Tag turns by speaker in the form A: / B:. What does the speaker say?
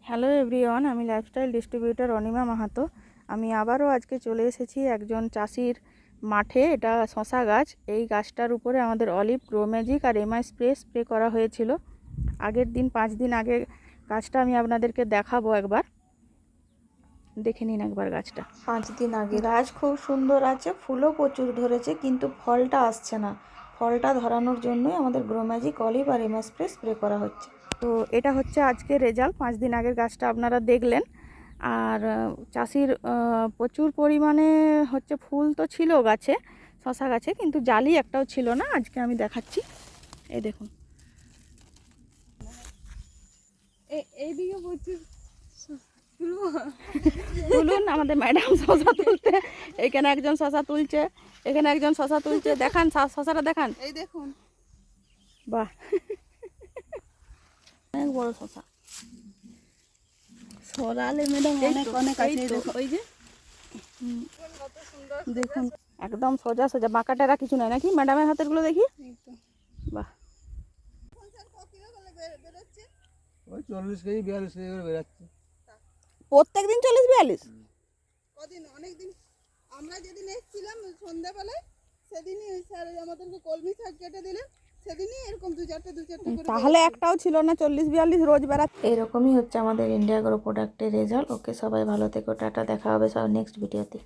A: Hello everyone, আমি lifestyle distributor Anima Mahato. আমি আবারও আজকে চলে এসেছি একজন চাষির মাঠে। এটা শশা গাছ। এই গাছটার উপরে আমাদের অলিভ গ্রো ম্যাজিক আর এমআই স্প্রে করা হয়েছিল আগের দিন, 5 দিন আগে। গাছটা আমি আপনাদেরকে দেখাবো, একবার দেখে নিন একবার গাছটা।
B: 5 দিন আগে গাছ খুব সুন্দর আছে, ফুলও প্রচুর ধরেছে, কিন্তু ফলটা আসছে না। ফলটা ধরানোর জন্যই আমাদের গ্রো ম্যাজিক অলিভ আর এমআই স্প্রে করা হচ্ছে।
A: তো এটা হচ্ছে আজকে রেজাল্ট। 5 দিন আগের গাছটা আপনারা দেখলেন। আর চাষির প্রচুর পরিমাণে হচ্ছে ফুল তো ছিল গাছে, শশা গাছে, কিন্তু জালি একটাও ছিল না। আজকে আমি দেখাচ্ছি, এই দেখুন।
C: এইদিকে প্রচুর
A: তুলুন, আমাদের ম্যাডাম শশা তুলতে। এখানে একজন শশা তুলছে, এখানে একজন শশা তুলছে। দেখান শশাটা, দেখান।
C: এই দেখুন,
A: বাহ, অনেক বড় শশা।
C: সরালে ম্যাডাম অনেক আছে। দেখো ওই যে
A: দেখুন, একদম সোজা সোজা, বাঁকাটেরা কিছু নয় নাকি? ম্যাডামের হাতের গুলো দেখি। বাহ,
D: ওই 40 কেজি 42 কেজি করে বেরাচ্ছে
A: প্রত্যেক দিন 40-42?
C: কদিন অনেকদিন। আমরা যেদিন এসেছিলাম সন্ধ্যাবেলায়, সেদিনই ওই স্যার আমাদেরকে কলমি শাক কেটে দিলেন। সেদিনই এরকম দু চারটে করে।
A: তাহলে একটাও ছিল না 40-42, রোজ বেড়াচ্ছে।
B: এরকমই হচ্ছে আমাদের ইন্ডিয়া গ্রো প্রোডাক্টের রেজাল্ট। ওকে, সবাই ভালো থেকো, টাটা। দেখা হবে সব নেক্সট ভিডিওতে।